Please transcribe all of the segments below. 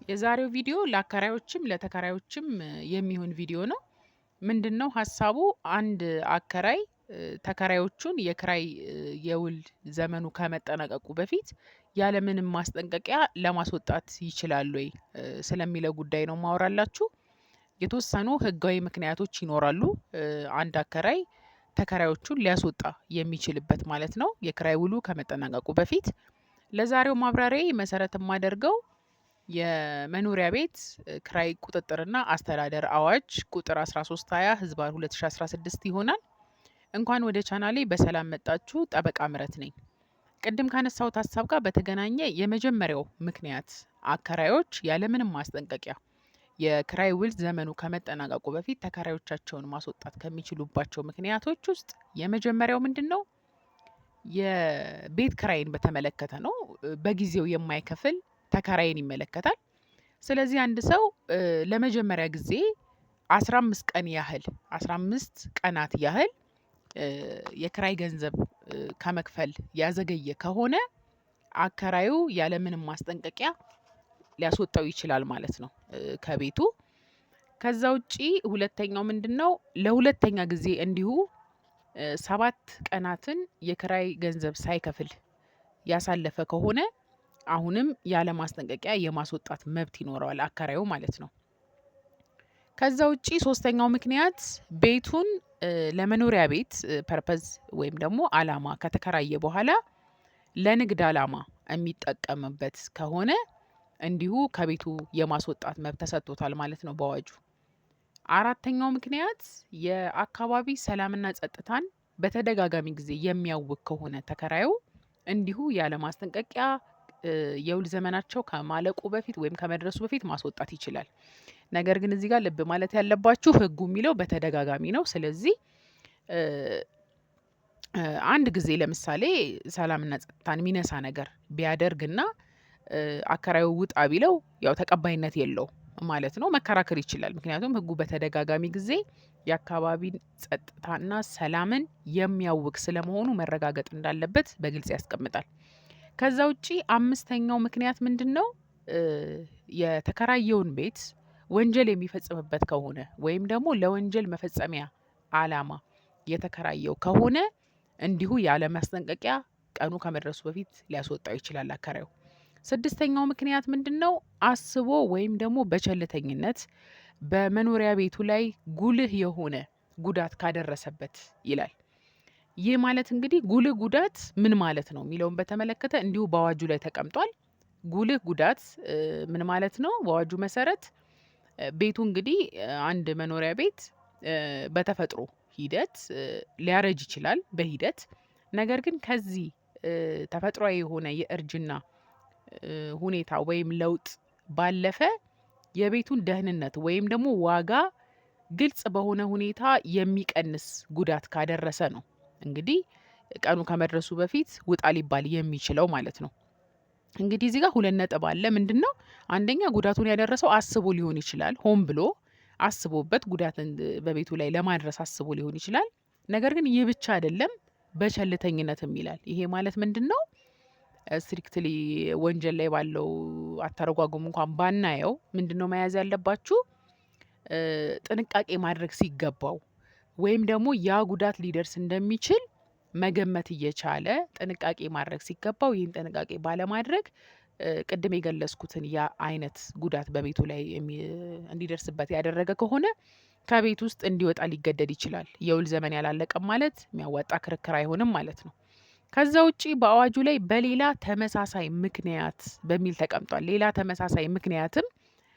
የዛሬው ቪዲዮ ለአከራዮችም ለተከራዮችም የሚሆን ቪዲዮ ነው። ምንድነው ሀሳቡ? አንድ አከራይ ተከራዮቹን የክራይ የውል ዘመኑ ከመጠናቀቁ በፊት ያለምንም ማስጠንቀቂያ ለማስወጣት ይችላል ወይ ስለሚለው ጉዳይ ነው ማወራላችሁ። የተወሰኑ ህጋዊ ምክንያቶች ይኖራሉ። አንድ አከራይ ተከራዮቹን ሊያስወጣ የሚችልበት ማለት ነው፣ የክራይ ውሉ ከመጠናቀቁ በፊት። ለዛሬው ማብራሪያ መሰረት የማደርገው የመኖሪያ ቤት ክራይ ቁጥጥርና አስተዳደር አዋጅ ቁጥር 1320 ህዝባር 2016 ይሆናል። እንኳን ወደ ቻናሌ በሰላም መጣችሁ። ጠበቃ ምህረት ነኝ። ቅድም ካነሳሁት ሀሳብ ጋር በተገናኘ የመጀመሪያው ምክንያት አከራዮች ያለምንም ማስጠንቀቂያ የክራይ ውል ዘመኑ ከመጠናቀቁ በፊት ተከራዮቻቸውን ማስወጣት ከሚችሉባቸው ምክንያቶች ውስጥ የመጀመሪያው ምንድን ነው? የቤት ክራይን በተመለከተ ነው። በጊዜው የማይከፍል ተከራይን ይመለከታል። ስለዚህ አንድ ሰው ለመጀመሪያ ጊዜ 15 ቀን ያህል 15 ቀናት ያህል የክራይ ገንዘብ ከመክፈል ያዘገየ ከሆነ አከራዩ ያለምንም ማስጠንቀቂያ ሊያስወጣው ይችላል ማለት ነው ከቤቱ። ከዛ ውጪ ሁለተኛው ምንድነው? ለሁለተኛ ጊዜ እንዲሁ 7 ቀናትን የክራይ ገንዘብ ሳይከፍል ያሳለፈ ከሆነ አሁንም ያለ ማስጠንቀቂያ የማስወጣት መብት ይኖረዋል አከራዩ ማለት ነው። ከዛ ውጪ ሶስተኛው ምክንያት ቤቱን ለመኖሪያ ቤት ፐርፐዝ ወይም ደግሞ አላማ ከተከራየ በኋላ ለንግድ አላማ የሚጠቀምበት ከሆነ እንዲሁ ከቤቱ የማስወጣት መብት ተሰጥቶታል ማለት ነው በአዋጁ። አራተኛው ምክንያት የአካባቢ ሰላምና ጸጥታን በተደጋጋሚ ጊዜ የሚያውክ ከሆነ ተከራዩ እንዲሁ ያለ ማስጠንቀቂያ የውል ዘመናቸው ከማለቁ በፊት ወይም ከመድረሱ በፊት ማስወጣት ይችላል። ነገር ግን እዚህ ጋር ልብ ማለት ያለባችሁ ህጉ የሚለው በተደጋጋሚ ነው። ስለዚህ አንድ ጊዜ ለምሳሌ ሰላምና ጸጥታን የሚነሳ ነገር ቢያደርግና አከራዩ ውጣ ቢለው ያው ተቀባይነት የለውም ማለት ነው። መከራከር ይችላል። ምክንያቱም ህጉ በተደጋጋሚ ጊዜ የአካባቢን ጸጥታና ሰላምን የሚያውክ ስለመሆኑ መረጋገጥ እንዳለበት በግልጽ ያስቀምጣል። ከዛ ውጪ አምስተኛው ምክንያት ምንድነው? የተከራየውን ቤት ወንጀል የሚፈጽምበት ከሆነ ወይም ደግሞ ለወንጀል መፈጸሚያ አላማ የተከራየው ከሆነ እንዲሁ ያለ ማስጠንቀቂያ ቀኑ ከመድረሱ በፊት ሊያስወጣው ይችላል አከራዩ። ስድስተኛው ምክንያት ምንድነው? አስቦ ወይም ደግሞ በቸልተኝነት በመኖሪያ ቤቱ ላይ ጉልህ የሆነ ጉዳት ካደረሰበት ይላል። ይህ ማለት እንግዲህ ጉልህ ጉዳት ምን ማለት ነው የሚለውን በተመለከተ እንዲሁ በአዋጁ ላይ ተቀምጧል። ጉልህ ጉዳት ምን ማለት ነው? በአዋጁ መሰረት ቤቱ እንግዲህ አንድ መኖሪያ ቤት በተፈጥሮ ሂደት ሊያረጅ ይችላል በሂደት። ነገር ግን ከዚህ ተፈጥሯዊ የሆነ የእርጅና ሁኔታ ወይም ለውጥ ባለፈ የቤቱን ደህንነት ወይም ደግሞ ዋጋ ግልጽ በሆነ ሁኔታ የሚቀንስ ጉዳት ካደረሰ ነው እንግዲህ ቀኑ ከመድረሱ በፊት ውጣ ሊባል የሚችለው ማለት ነው። እንግዲህ እዚህ ጋር ሁለት ነጥብ አለ። ምንድነው? አንደኛ ጉዳቱን ያደረሰው አስቦ ሊሆን ይችላል። ሆን ብሎ አስቦበት ጉዳትን በቤቱ ላይ ለማድረስ አስቦ ሊሆን ይችላል። ነገር ግን ይህ ብቻ አይደለም፣ በቸልተኝነትም ይላል። ይሄ ማለት ምንድነው? ስትሪክትሊ ወንጀል ላይ ባለው አተረጓጎም እንኳን ባናየው ምንድነው መያዝ ያለባችሁ? ጥንቃቄ ማድረግ ሲገባው ወይም ደግሞ ያ ጉዳት ሊደርስ እንደሚችል መገመት እየቻለ ጥንቃቄ ማድረግ ሲገባው ይህን ጥንቃቄ ባለማድረግ ቅድም የገለጽኩትን ያ አይነት ጉዳት በቤቱ ላይ እንዲደርስበት ያደረገ ከሆነ ከቤት ውስጥ እንዲወጣ ሊገደድ ይችላል። የውል ዘመን ያላለቀም ማለት የሚያዋጣ ክርክር አይሆንም ማለት ነው። ከዛ ውጪ በአዋጁ ላይ በሌላ ተመሳሳይ ምክንያት በሚል ተቀምጧል። ሌላ ተመሳሳይ ምክንያትም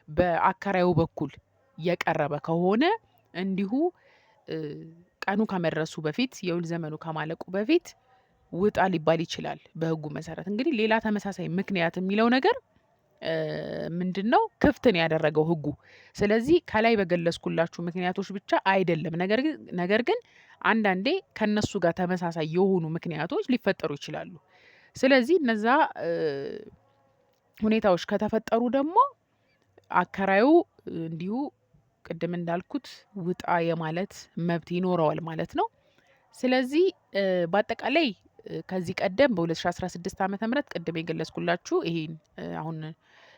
በአከራዩ በኩል የቀረበ ከሆነ እንዲሁ ቀኑ ከመድረሱ በፊት የውል ዘመኑ ከማለቁ በፊት ውጣ ሊባል ይችላል በህጉ መሰረት። እንግዲህ ሌላ ተመሳሳይ ምክንያት የሚለው ነገር ምንድነው? ክፍት ነው ያደረገው ህጉ። ስለዚህ ከላይ በገለጽኩላችሁ ምክንያቶች ብቻ አይደለም፣ ነገር ግን አንዳንዴ ከነሱ ጋር ተመሳሳይ የሆኑ ምክንያቶች ሊፈጠሩ ይችላሉ። ስለዚህ እነዛ ሁኔታዎች ከተፈጠሩ ደግሞ አከራዩ እንዲሁ ቅድም እንዳልኩት ውጣ የማለት መብት ይኖረዋል ማለት ነው። ስለዚህ በአጠቃላይ ከዚህ ቀደም በ2016 ዓመተ ምህረት ቅድም የገለጽኩላችሁ ይሄን አሁን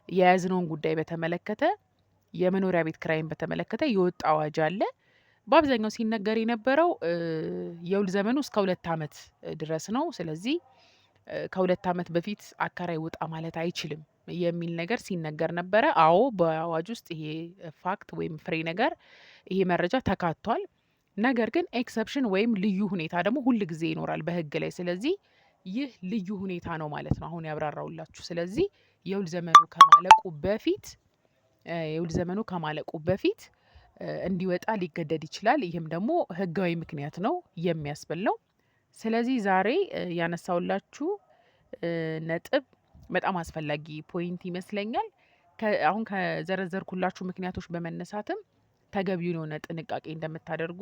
የያዝነውን ጉዳይ በተመለከተ የመኖሪያ ቤት ክራይን በተመለከተ የወጣ አዋጅ አለ። በአብዛኛው ሲነገር የነበረው የውል ዘመኑ እስከ 2 ዓመት ድረስ ነው። ስለዚህ ከ2 ዓመት በፊት አከራይ ውጣ ማለት አይችልም የሚል ነገር ሲነገር ነበረ። አዎ በአዋጅ ውስጥ ይሄ ፋክት ወይም ፍሬ ነገር ይሄ መረጃ ተካቷል። ነገር ግን ኤክሰፕሽን ወይም ልዩ ሁኔታ ደግሞ ሁል ጊዜ ይኖራል በህግ ላይ። ስለዚህ ይህ ልዩ ሁኔታ ነው ማለት ነው አሁን ያብራራውላችሁ። ስለዚህ የውል ዘመኑ ከማለቁ በፊት የውል ዘመኑ ከማለቁ በፊት እንዲወጣ ሊገደድ ይችላል። ይህም ደግሞ ህጋዊ ምክንያት ነው የሚያስብል ነው። ስለዚህ ዛሬ ያነሳውላችሁ ነጥብ በጣም አስፈላጊ ፖይንት ይመስለኛል። አሁን ከዘረዘርኩላችሁ ምክንያቶች በመነሳትም ተገቢውን የሆነ ጥንቃቄ እንደምታደርጉ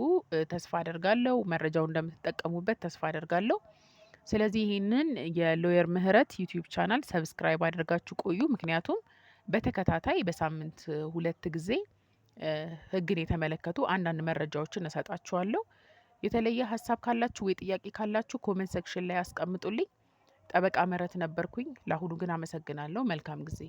ተስፋ አደርጋለሁ። መረጃውን እንደምትጠቀሙበት ተስፋ አደርጋለሁ። ስለዚህ ይህንን የሎየር ምህረት ዩቲዩብ ቻናል ሰብስክራይብ አድርጋችሁ ቆዩ። ምክንያቱም በተከታታይ በሳምንት 2 ጊዜ ህግን የተመለከቱ አንዳንድ መረጃዎችን እሰጣችኋለሁ። የተለየ ሀሳብ ካላችሁ ወይ ጥያቄ ካላችሁ ኮመንት ሴክሽን ላይ አስቀምጡልኝ። ጠበቃ ምህረት ነበርኩኝ። ለአሁኑ ግን አመሰግናለሁ። መልካም ጊዜ